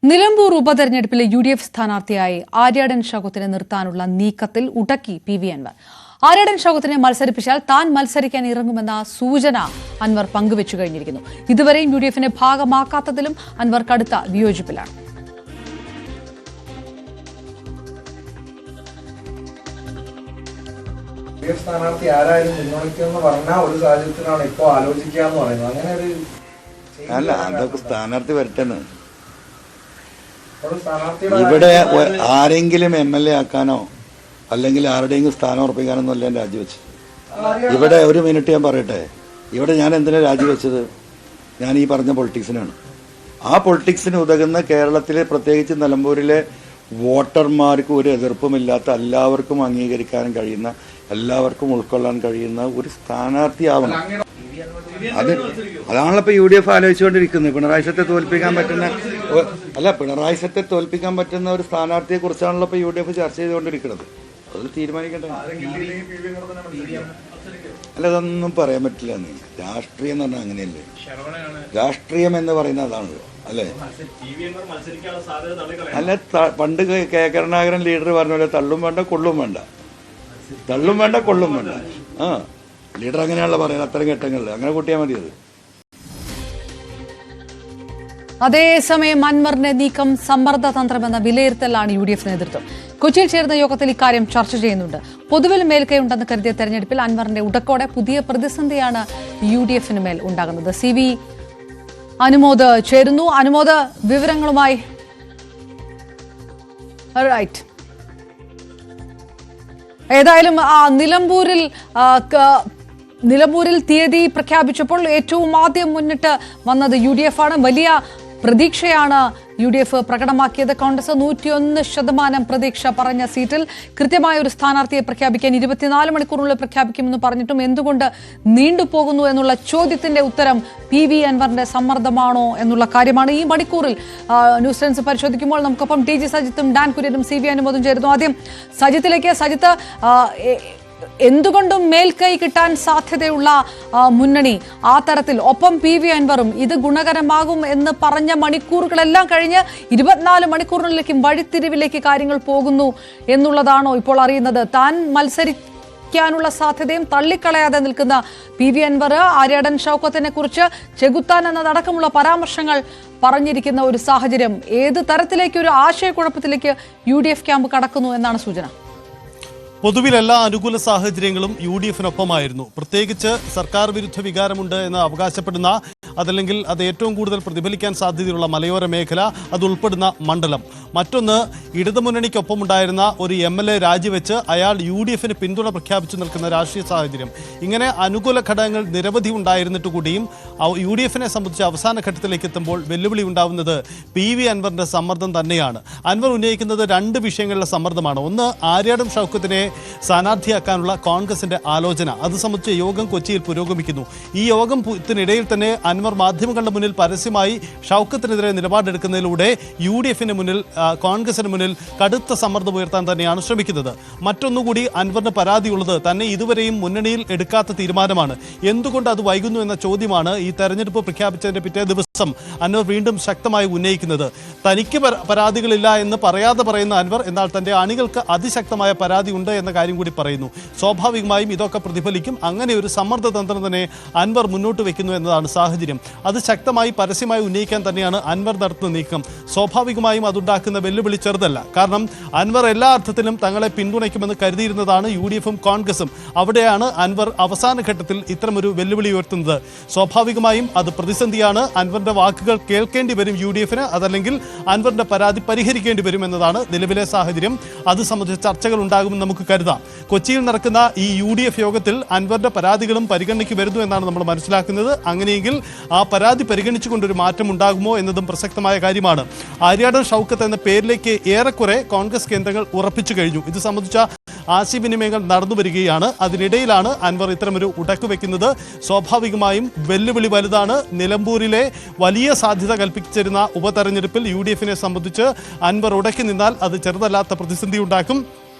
Nilambur ഉപതെരഞ്ഞെടുപ്പിലെ UDF സ്ഥാനാർത്ഥിയായി ആര്യാടൻ ഷൗക്കത്തിനെ നിർത്താനുള്ള നീക്കത്തിൽ ഉടക്കി PV അൻവർ. ആര്യാടൻ ഷൗക്കത്തിനെ മത്സരിപ്പിച്ചാൽ താൻ മത്സരിക്കാൻ ഇറങ്ങുമെന്ന സൂചന അൻവർ പങ്കുവച്ചു കഴിഞ്ഞിരിക്കുന്നു. ഇതുവരെയും UDFനെ ഭാഗമാക്കാത്തതിലും അൻവർ കടുത്ത വിയോജിപ്പിലാണ്. സ്ഥാനാർത്ഥി ആരായാലും പിന്തുണയ്ക്കുമെന്ന് പറഞ്ഞാൽ ഒരു സാഹചര്യത്തിലാണ് ഇപ്പോൾ ആലോചിക്കാന്ന് പറയുന്നത്. അങ്ങനെ ഒരു അല്ല, അതൊക്കെ സ്ഥാനാർത്ഥി വരട്ടെന്ന്. ഇവിടെ ആരെങ്കിലും MLA ആക്കാനോ അല്ലെങ്കിൽ ആരുടെയെങ്കിലും സ്ഥാനം ഉറപ്പിക്കാനോ ഒന്നല്ല ഞാൻ രാജിവെച്ചത്. ഇവിടെ ഒരു മിനിറ്റ് ഞാൻ പറയട്ടെ, ഇവിടെ ഞാൻ എന്തിനാ രാജിവെച്ചത്? ഞാൻ ഈ പറഞ്ഞ പൊളിറ്റിക്സിനാണ്. ആ പൊളിറ്റിക്സിന് ഉതകുന്ന കേരളത്തിലെ പ്രത്യേകിച്ച് നിലമ്പൂരിലെ വോട്ടർമാർക്ക് ഒരു എതിർപ്പുമില്ലാത്ത, എല്ലാവർക്കും അംഗീകരിക്കാൻ കഴിയുന്ന, എല്ലാവർക്കും ഉൾക്കൊള്ളാൻ കഴിയുന്ന ഒരു സ്ഥാനാർത്ഥിയാവണം. അതാണല്ലോ ഇപ്പോൾ UDF ആലോചിച്ചുകൊണ്ടിരിക്കുന്നത്. പിണറായി സത്തെ തോൽപ്പിക്കാൻ പറ്റുന്ന ഒരു സ്ഥാനാർത്ഥിയെ കുറിച്ചാണല്ലോ ഇപ്പോൾ UDF ചർച്ച ചെയ്തുകൊണ്ടിരിക്കുന്നത്. അത് തീരുമാനിക്കട്ടെ. അല്ല, അതൊന്നും പറയാൻ പറ്റില്ല. രാഷ്ട്രീയം എന്ന് പറഞ്ഞാൽ അങ്ങനെയല്ലേ? രാഷ്ട്രീയം എന്ന് പറയുന്നത് അതാണല്ലോ, അല്ലേ? അല്ല, പണ്ട് കരുണാകരൻ ലീഡർ പറഞ്ഞ പോലെ തള്ളും വേണ്ട കൊള്ളും വേണ്ട, തള്ളും വേണ്ട കൊള്ളും വേണ്ട. ആ ലീഡർ അങ്ങനെയാണല്ലോ പറയുന്നത്. അത്തരം ഘട്ടങ്ങളിൽ അങ്ങനെ കൂട്ടിയാൽ മതി. അത് അതേസമയം അൻവറിന്റെ നീക്കം സമ്മർദ്ദതന്ത്രമെന്ന വിലയിരുത്തലാണ് UDF നേതൃത്വം. കൊച്ചിയിൽ ചേർന്ന യോഗത്തിൽ ഇക്കാര്യം ചർച്ച ചെയ്യുന്നുണ്ട്. പൊതുവിൽ മേൽക്കൈയുണ്ടെന്ന് കരുതിയ തെരഞ്ഞെടുപ്പിൽ അൻവറിന്റെ ഉടക്കോടെ പുതിയ പ്രതിസന്ധിയാണ് UDFന് മേൽ ഉണ്ടാകുന്നത്. CV അനുമോദ് ചേരുന്നു. അനുമോദ്, വിവരങ്ങളുമായി. റൈറ്റ്. ഏതായാലും നിലമ്പൂരിൽ തീയതി പ്രഖ്യാപിച്ചപ്പോൾ ഏറ്റവും ആദ്യം മുന്നിട്ട് വന്നത് UDF ആണ്. വലിയ പ്രതീക്ഷയാണ് UDF പ്രകടമാക്കിയത്. കോൺഗ്രസ് 101% പ്രതീക്ഷ പറഞ്ഞ സീറ്റിൽ കൃത്യമായ ഒരു സ്ഥാനാർത്ഥിയെ പ്രഖ്യാപിക്കാൻ 24 മണിക്കൂറിനുള്ളിൽ പ്രഖ്യാപിക്കുമെന്ന് പറഞ്ഞിട്ടും എന്തുകൊണ്ട് നീണ്ടുപോകുന്നു എന്നുള്ള ചോദ്യത്തിന്റെ ഉത്തരം PV അൻവറിന്റെ സമ്മർദ്ദമാണോ എന്നുള്ള കാര്യമാണ്. ഈ മണിക്കൂറിൽ ന്യൂസ് ടെൻസ് പരിശോധിക്കുമ്പോൾ നമുക്കൊപ്പം TG സജിത്തും ഡാൻ കുര്യനും CV അനുമോദും ചേരുന്നു. ആദ്യം സജിത്തിലേക്ക്. സജിത്ത്, എന്തുകൊണ്ടും മേൽക്കൈ കിട്ടാൻ സാധ്യതയുള്ള മുന്നണി ആ തരത്തിൽ, ഒപ്പം PV അൻവറും ഇത് ഗുണകരമാകും എന്ന് പറഞ്ഞ മണിക്കൂറുകളെല്ലാം കഴിഞ്ഞ് 24 മണിക്കൂറിലേക്കും വഴിത്തിരിവിലേക്ക് കാര്യങ്ങൾ പോകുന്നു എന്നുള്ളതാണോ ഇപ്പോൾ അറിയുന്നത്? താൻ മത്സരിക്കാനുള്ള സാധ്യതയും തള്ളിക്കളയാതെ നിൽക്കുന്ന PV അൻവർ ആര്യാടൻ ഷൗക്കത്തിനെ കുറിച്ച് ചെകുത്താൻ എന്നതടക്കമുള്ള പരാമർശങ്ങൾ പറഞ്ഞിരിക്കുന്ന ഒരു സാഹചര്യം. ഏത് തരത്തിലേക്ക് ഒരു ആശയക്കുഴപ്പത്തിലേക്ക് UDF ക്യാമ്പ് കടക്കുന്നു എന്നാണ് സൂചന? പൊതുവിൽ എല്ലാ അനുകൂല സാഹചര്യങ്ങളും UDFനൊപ്പമായിരുന്നു. പ്രത്യേകിച്ച് സർക്കാർ വിരുദ്ധ വികാരമുണ്ട് എന്ന് അവകാശപ്പെടുന്ന, അതല്ലെങ്കിൽ അത് ഏറ്റവും കൂടുതൽ പ്രതിഫലിക്കാൻ സാധ്യതയുള്ള മലയോര മേഖല, അത് ഉൾപ്പെടുന്ന മണ്ഡലം. മറ്റൊന്ന്, ഇടതുമുന്നണിക്കൊപ്പമുണ്ടായിരുന്ന ഒരു MLA രാജിവെച്ച് അയാൾ UDFന് പിന്തുണ പ്രഖ്യാപിച്ചു നിൽക്കുന്ന രാഷ്ട്രീയ സാഹചര്യം. ഇങ്ങനെ അനുകൂല ഘടകങ്ങൾ നിരവധി ഉണ്ടായിരുന്നിട്ട് കൂടിയും UDFനെ സംബന്ധിച്ച് അവസാന ഘട്ടത്തിലേക്ക് എത്തുമ്പോൾ വെല്ലുവിളി ഉണ്ടാവുന്നത് PV അൻവറിന്റെ സമ്മർദ്ദം തന്നെയാണ്. അൻവർ ഉന്നയിക്കുന്നത് രണ്ട് വിഷയങ്ങളിലെ സമ്മർദ്ദമാണ്. ഒന്ന്, ആര്യാടൻ ഷൗക്കത്തിനെ സ്ഥാനാർത്ഥിയാക്കാനുള്ള കോൺഗ്രസിന്റെ ആലോചന. അത് സംബന്ധിച്ച് യോഗം കൊച്ചിയിൽ പുരോഗമിക്കുന്നു. ഈ യോഗത്തിനിടയിൽ തന്നെ അൻവർ മാധ്യമങ്ങളുടെ മുന്നിൽ പരസ്യമായി ഷൗക്കത്തിനെതിരെ നിലപാടെടുക്കുന്നതിലൂടെ UDFന് മുന്നിൽ, കോൺഗ്രസിന് മുന്നിൽ കടുത്ത സമ്മർദ്ദം ഉയർത്താൻ തന്നെയാണ് ശ്രമിക്കുന്നത്. മറ്റൊന്നുകൂടി അൻവറിന് പരാതിയുള്ളത് തന്നെ ഇതുവരെയും മുന്നണിയിൽ എടുക്കാത്ത തീരുമാനമാണ്. എന്തുകൊണ്ട് അത് വൈകുന്നു എന്ന ചോദ്യമാണ് ഈ തെരഞ്ഞെടുപ്പ് പ്രഖ്യാപിച്ചതിന്റെ പിറ്റേ ദിവസം അൻവർ വീണ്ടും ശക്തമായി ഉന്നയിക്കുന്നത്. തനിക്ക് പരാതികളില്ല എന്ന് പറയാതെ പറയുന്ന അൻവർ, എന്നാൽ തന്റെ അണികൾക്ക് അതിശക്തമായ പരാതി ഉണ്ട് എന്ന കാര്യം കൂടി പറയുന്നു. സ്വാഭാവികമായും ഇതൊക്കെ പ്രതിഫലിക്കും. അങ്ങനെ ഒരു സമ്മർദ്ദ തന്ത്രം തന്നെ അൻവർ മുന്നോട്ട് വെക്കുന്നു എന്നതാണ് സാഹചര്യം. അത് ശക്തമായി പരസ്യമായി ഉന്നയിക്കാൻ തന്നെയാണ് അൻവർ നടത്തുന്ന നീക്കം. സ്വാഭാവികമായും അതുണ്ടാക്കുന്ന വെല്ലുവിളി ചെറുതല്ല. കാരണം അൻവർ എല്ലാ അർത്ഥത്തിലും തങ്ങളെ പിന്തുണയ്ക്കുമെന്ന് കരുതിയിരുന്നതാണ് UDFും കോൺഗ്രസും. അവിടെയാണ് അൻവർ അവസാന ഘട്ടത്തിൽ ഇത്തരമൊരു വെല്ലുവിളി ഉയർത്തുന്നത്. സ്വാഭാവികമായും അത് പ്രതിസന്ധിയാണ്. അൻവറിന്റെ വാക്കുകൾ കേൾക്കേണ്ടി വരും UDFന്, അതല്ലെങ്കിൽ അൻവറിന്റെ പരാതി പരിഹരിക്കേണ്ടി വരും എന്നതാണ് നിലവിലെ സാഹചര്യം. അത് സംബന്ധിച്ച ചർച്ചകൾ ഉണ്ടാകുമെന്ന് നമുക്ക് കരുതാം. കൊച്ചിയിൽ നടക്കുന്ന ഈ UDF യോഗത്തിൽ അൻവറിന്റെ പരാതികളും പരിഗണനയ്ക്ക് വരുന്നു എന്നാണ് നമ്മൾ മനസ്സിലാക്കുന്നത്. അങ്ങനെയെങ്കിൽ ആ പരാതി പരിഗണിച്ചുകൊണ്ടൊരു മാറ്റം ഉണ്ടാകുമോ എന്നതും പ്രസക്തമായ കാര്യമാണ്. ആര്യാടൻ ഷൗക്കത്ത് എന്ന പേരിലേക്ക് ഏറെക്കുറെ കോൺഗ്രസ് കേന്ദ്രങ്ങൾ ഉറപ്പിച്ചു കഴിഞ്ഞു. ഇത് സംബന്ധിച്ച ആശയവിനിമയങ്ങൾ നടന്നു വരികയാണ്. അതിനിടയിലാണ് അൻവർ ഇത്തരമൊരു ഉടക്ക് വെക്കുന്നത്. സ്വാഭാവികമായും വെല്ലുവിളി വലുതാണ്. നിലമ്പൂരിലെ വലിയ സാധ്യത കൽപ്പിച്ചിരുന്ന ഉപതെരഞ്ഞെടുപ്പിൽ UDFനെ സംബന്ധിച്ച് അൻവർ ഉടക്കി നിന്നാൽ അത് ചെറുതല്ലാത്ത പ്രതിസന്ധി ഉണ്ടാക്കും.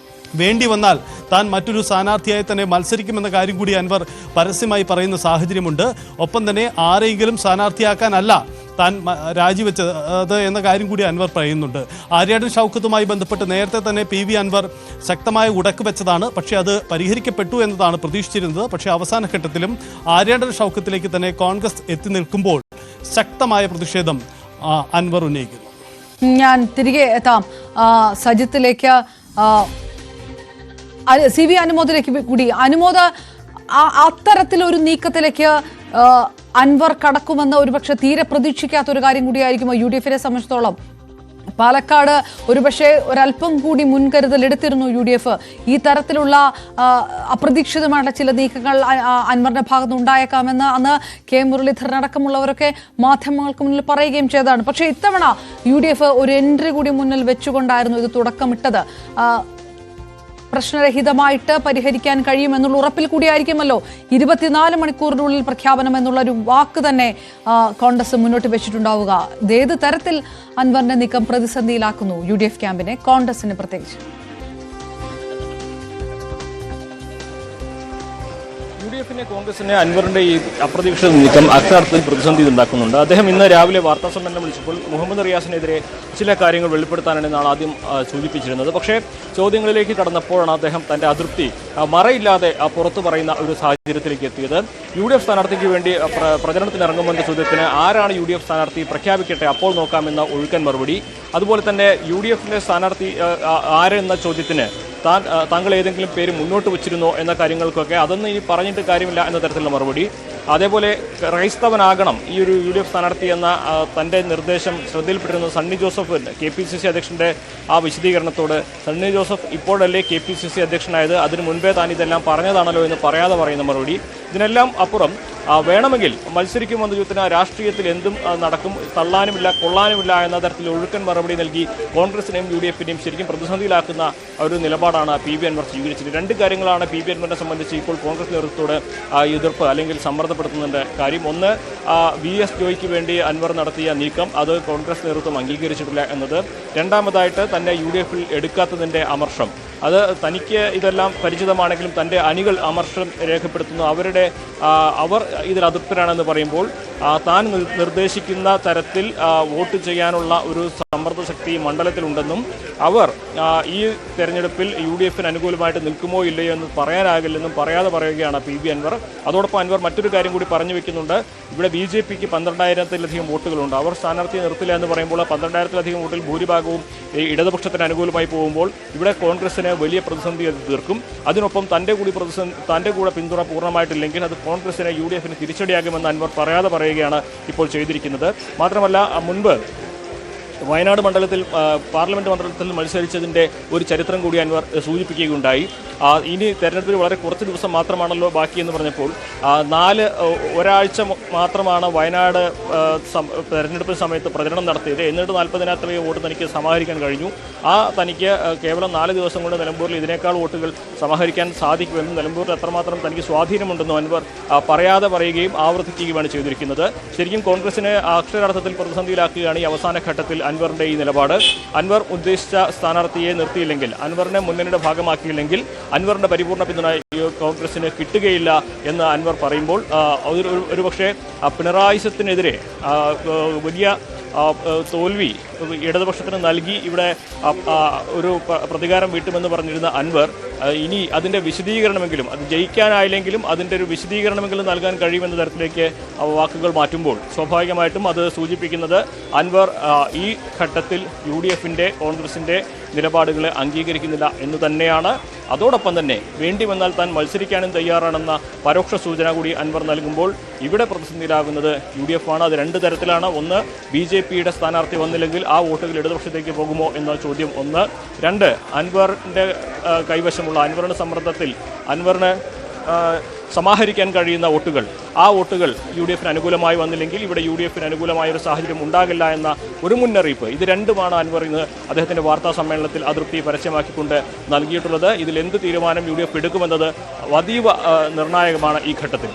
വേണ്ടി വന്നാൽ താൻ മറ്റൊരു സ്ഥാനാർത്ഥിയായി തന്നെ മത്സരിക്കുമെന്ന കാര്യം കൂടി അൻവർ പരസ്യമായി പറയുന്ന സാഹചര്യമുണ്ട്. ഒപ്പം തന്നെ ആരെങ്കിലും സ്ഥാനാർത്ഥിയാക്കാനല്ല താൻ രാജിവെച്ചത് എന്ന കാര്യം കൂടി അൻവർ പറയുന്നുണ്ട്. ആര്യാടൻ ഷൗക്കത്തുമായി ബന്ധപ്പെട്ട് നേരത്തെ തന്നെ PV അൻവർ ശക്തമായ ഉടക്ക് വെച്ചതാണ്. പക്ഷേ അത് പരിഹരിക്കപ്പെട്ടു എന്നതാണ് പ്രതീക്ഷിച്ചിരുന്നത്. പക്ഷേ അവസാന ഘട്ടത്തിലും ആര്യാടൻ ഷൗക്കത്തിലേക്ക് തന്നെ കോൺഗ്രസ് എത്തി നിൽക്കുമ്പോൾ ശക്തമായ പ്രതിഷേധം അൻവർ ഉന്നയിക്കുന്നു. ഞാൻ തിരികെ എത്താം സജിത്തിലേക്ക്. CV അനുമോദിലേക്ക് കൂടി. അനുമോദ, അത്തരത്തിലൊരു നീക്കത്തിലേക്ക് അൻവർ കടക്കുമെന്ന് ഒരുപക്ഷെ തീരെ പ്രതീക്ഷിക്കാത്ത ഒരു കാര്യം കൂടിയായിരിക്കുമോ UDF-നെ സംബന്ധിച്ചിടത്തോളം? പാലക്കാട് ഒരുപക്ഷെ ഒരല്പം കൂടി മുൻകരുതൽ എടുത്തിരുന്നു UDF. ഈ തരത്തിലുള്ള അപ്രതീക്ഷിതമായിട്ടുള്ള ചില നീക്കങ്ങൾ അൻവറിന്റെ ഭാഗത്ത് ഉണ്ടായേക്കാമെന്ന് അന്ന് K മുരളീധരൻ അടക്കമുള്ളവരൊക്കെ മാധ്യമങ്ങൾക്ക് മുന്നിൽ പറയുകയും ചെയ്തതാണ്. പക്ഷേ ഇത്തവണ UDF ഒരു എൻട്രി കൂടി മുന്നിൽ വെച്ചുകൊണ്ടായിരുന്നു ഇത് തുടക്കമിട്ടത്. പ്രശ്നരഹിതമായിട്ട് പരിഹരിക്കാൻ കഴിയുമെന്നുള്ള ഉറപ്പിൽ കൂടിയായിരിക്കുമല്ലോ 24 മണിക്കൂറിനുള്ളിൽ പ്രഖ്യാപനം എന്നുള്ളൊരു വാക്ക് തന്നെ കോൺഗ്രസ് മുന്നോട്ട് വെച്ചിട്ടുണ്ടാവുക. ഏത് തരത്തിൽ അൻവറിന്റെ നീക്കം പ്രതിസന്ധിയിലാക്കുന്നു UDF ക്യാമ്പിനെ, കോൺഗ്രസിന് പ്രത്യേകിച്ച്? UDF-നെ കോൺഗ്രസിനെ അൻവറിന്റെ ഈ അപ്രതീക്ഷിത നീക്കം അക്ഷരാർത്ഥത്തിൽ പ്രതിസന്ധി ഉണ്ടാക്കുന്നുണ്ട്. അദ്ദേഹം ഇന്ന് രാവിലെ വാർത്താ സമ്മേളനം വിളിച്ചപ്പോൾ മുഹമ്മദ് റിയാസിനെതിരെ ചില കാര്യങ്ങൾ വെളിപ്പെടുത്താനാണ് നാളെ ആദ്യം സൂചിപ്പിച്ചിരുന്നത്. പക്ഷേ ചോദ്യങ്ങളിലേക്ക് കടന്നപ്പോഴാണ് അദ്ദേഹം തന്റെ അതൃപ്തി മറയില്ലാതെ പുറത്തു പറയുന്ന ഒരു സാഹചര്യത്തിലേക്ക് എത്തിയത്. UDF സ്ഥാനാർത്ഥിക്ക് വേണ്ടി പ്രചരണത്തിനിറങ്ങുമെന്ന ചോദ്യത്തിന് ആരാണ് UDF സ്ഥാനാർത്ഥി, പ്രഖ്യാപിക്കട്ടെ അപ്പോൾ നോക്കാമെന്ന ഒഴുക്കൻ മറുപടി. അതുപോലെ തന്നെ UDF-ന്റെ സ്ഥാനാർത്ഥി ആരെന്ന ചോദ്യത്തിന് താങ്കൾ ഏതെങ്കിലും പേര് മുന്നോട്ട് വെച്ചിരുന്നോ എന്ന കാര്യങ്ങൾക്കൊക്കെ അതൊന്നും ഇനി പറഞ്ഞിട്ട് കാര്യമില്ല എന്ന തരത്തിലുള്ള മറുപടി. അതേപോലെ ക്രൈസ്തവനാകണം ഈ ഒരു UDF സ്ഥാനാർത്ഥി എന്ന തൻ്റെ നിർദ്ദേശം ശ്രദ്ധയിൽപ്പെട്ടിരുന്ന സണ്ണി ജോസഫ് KPCC അധ്യക്ഷൻ്റെ ആ വിശദീകരണത്തോട് സണ്ണി ജോസഫ് ഇപ്പോഴല്ലേ KPCC അധ്യക്ഷനായത്, അതിനു മുൻപേ താൻ ഇതെല്ലാം പറഞ്ഞതാണല്ലോ എന്ന് പറയാതെ പറയുന്ന മറുപടി. ഇതിനെല്ലാം അപ്പുറം വേണമെങ്കിൽ മത്സരിക്കുമെന്ന ചോദ്യത്തിന് രാഷ്ട്രീയത്തിൽ എന്തും നടക്കും, തള്ളാനുമില്ല കൊള്ളാനുമില്ല എന്ന തരത്തിൽ ഒഴുക്കൻ മറുപടി നൽകി കോൺഗ്രസിനെയും UDF-നെയും ശരിക്കും പ്രതിസന്ധിയിലാക്കുന്ന ഒരു നിലപാടാണ് PV അൻവർ സ്വീകരിച്ചത്. രണ്ട് കാര്യങ്ങളാണ് PV അൻവറിനെ സംബന്ധിച്ച് ഇപ്പോൾ കോൺഗ്രസ് നേതൃത്വത്തോട് എതിർപ്പ് അല്ലെങ്കിൽ സമ്മർദ്ദപ്പെടുത്തുന്നതിൻ്റെ കാര്യം. ഒന്ന്, VS ജോയിക്ക് വേണ്ടി അൻവർ നടത്തിയ നീക്കം അത് കോൺഗ്രസ് നേതൃത്വം അംഗീകരിച്ചിട്ടില്ല എന്നത്. രണ്ടാമതായിട്ട് തന്നെ UDF-ൽ എടുക്കാത്തതിൻ്റെ അമർഷം. അത് തനിക്ക് ഇതെല്ലാം പരിചിതമാണെങ്കിലും തൻ്റെ അണികൾ അമർഷം രേഖപ്പെടുത്തുന്നു. അവർ ഇതിൽ അതൃപ്തരാണെന്ന് പറയുമ്പോൾ താൻ നിർദ്ദേശിക്കുന്ന തരത്തിൽ വോട്ട് ചെയ്യാനുള്ള ഒരു സമ്മർദ്ദ ശക്തി മണ്ഡലത്തിലുണ്ടെന്നും അവർ ഈ തെരഞ്ഞെടുപ്പിൽ UDF-ന് അനുകൂലമായിട്ട് നിൽക്കുമോ ഇല്ലയോ എന്ന് പറയാനാകില്ലെന്നും പറയാതെ പറയുകയാണ് PV അൻവർ. അതോടൊപ്പം അൻവർ മറ്റൊരു കാര്യം കൂടി പറഞ്ഞു വെക്കുന്നുണ്ട്. ഇവിടെ BJP-ക്ക് 12,000-ത്തിലധികം വോട്ടുകളുണ്ട്. അവർ സ്ഥാനാർത്ഥിയെ നിർത്തില്ല എന്ന് പറയുമ്പോൾ 12,000-ത്തിലധികം വോട്ടിൽ ഭൂരിഭാഗവും ഇടതുപക്ഷത്തിന് അനുകൂലമായി പോകുമ്പോൾ ഇവിടെ കോൺഗ്രസിന് വലിയ പ്രതിസന്ധി തീർക്കും. അതിനൊപ്പം തൻ്റെ കൂടെ പിന്തുണ പൂർണ്ണമായിട്ടില്ലെങ്കിൽ അത് കോൺഗ്രസിനെ UDF-ന് തിരിച്ചടിയാകുമെന്ന് അൻവർ പറയാതെ പറയുകയാണ് ഇപ്പോൾ ചെയ്തിരിക്കുന്നത്. മാത്രമല്ല മുൻപ് വയനാട് മണ്ഡലത്തിൽ പാർലമെന്റ് മണ്ഡലത്തിൽ മത്സരിച്ചതിൻ്റെ ഒരു ചരിത്രം കൂടി അൻവർ സൂചിപ്പിക്കുകയുണ്ടായി. ഇനി തെരഞ്ഞെടുപ്പിൽ വളരെ കുറച്ച് ദിവസം മാത്രമാണല്ലോ ബാക്കിയെന്ന് പറഞ്ഞപ്പോൾ ഒരാഴ്ച മാത്രമാണ് വയനാട് തെരഞ്ഞെടുപ്പ് സമയത്ത് പ്രചരണം നടത്തിയത്. എന്നിട്ട് 40,000 വോട്ട് തനിക്ക് സമാഹരിക്കാൻ കഴിഞ്ഞു. തനിക്ക് കേവലം 4 ദിവസം കൊണ്ട് നിലമ്പൂരിൽ ഇതിനേക്കാൾ വോട്ടുകൾ സമാഹരിക്കാൻ സാധിക്കുമെന്നും നിലമ്പൂരിൽ എത്രമാത്രം തനിക്ക് സ്വാധീനമുണ്ടെന്നും അൻവർ പറയാതെ പറയുകയും ആവർത്തിക്കുകയുമാണ് ചെയ്തിരിക്കുന്നത്. ശരിക്കും കോൺഗ്രസിനെ അക്ഷരാർത്ഥത്തിൽ പ്രതിസന്ധിയിലാക്കുകയാണ് ഈ അവസാന ഘട്ടത്തിൽ അൻവറിന്റെ ഈ നിലപാട്. അൻവർ ഉദ്ദേശിച്ച സ്ഥാനാർത്ഥിയെ നിർത്തിയില്ലെങ്കിൽ, അൻവറിനെ മുന്നണിയുടെ ഭാഗമാക്കിയില്ലെങ്കിൽ അൻവറിന്റെ പരിപൂർണ്ണ പിന്തുണ കോൺഗ്രസിന് കിട്ടുകയില്ല എന്ന് അൻവർ പറയുമ്പോൾ ഒരുപക്ഷെ പിണറായിസത്തിനെതിരെ വലിയ തോൽവി ഇടതുപക്ഷത്തിന് നൽകി ഇവിടെ ഒരു പ്രതികാരം വീട്ടുമെന്ന് പറഞ്ഞിരുന്ന അൻവർ ഇനി അതിൻ്റെ വിശദീകരണമെങ്കിലും, അത് ജയിക്കാനായില്ലെങ്കിലും അതിൻ്റെ ഒരു വിശദീകരണമെങ്കിലും നൽകാൻ കഴിയുമെന്ന തരത്തിലേക്ക് വാക്കുകൾ മാറ്റുമ്പോൾ സ്വാഭാവികമായിട്ടും അത് സൂചിപ്പിക്കുന്നത് അൻവർ ഈ ഘട്ടത്തിൽ UDF-ന്റെ കോൺഗ്രസിൻ്റെ നിലപാടുകളെ അംഗീകരിക്കുന്നില്ല എന്ന് തന്നെയാണ്. അതോടൊപ്പം തന്നെ വേണ്ടി വന്നാൽ താൻ മത്സരിക്കാനും തയ്യാറാണെന്ന പരോക്ഷ സൂചന കൂടി അൻവർ നൽകുമ്പോൾ ഇവിടെ പ്രതിസന്ധിയിലാകുന്നത് UDF-ആണ്. അത് രണ്ട് തരത്തിലാണ്. ഒന്ന്, BJP-യുടെ സ്ഥാനാർത്ഥി വന്നില്ലെങ്കിൽ ആ വോട്ടുകൾ ഇടതുപക്ഷത്തേക്ക് പോകുമോ എന്ന ചോദ്യം ഒന്ന്. രണ്ട്, അൻവറിൻ്റെ കൈവശമുള്ള അൻവറിൻ്റെ സമ്മർദ്ദത്തിൽ അൻവറിന് സമാഹരിക്കാൻ കഴിയുന്ന വോട്ടുകൾ, ആ വോട്ടുകൾ UDF-ന് അനുകൂലമായി വന്നില്ലെങ്കിൽ ഇവിടെ UDF-ന് അനുകൂലമായ ഒരു സാഹചര്യം ഉണ്ടാകില്ല എന്ന ഒരു മുന്നറിയിപ്പ്. ഇത് രണ്ടുമാണ് അൻവർ ഇന്ന് അദ്ദേഹത്തിൻ്റെ വാർത്താ സമ്മേളനത്തിൽ അതൃപ്തി പരസ്യമാക്കിക്കൊണ്ട് നൽകിയിട്ടുള്ളത്. ഇതിൽ എന്ത് തീരുമാനം UDF എടുക്കുമെന്നത് അതീവ നിർണായകമാണ് ഈ ഘട്ടത്തിൽ.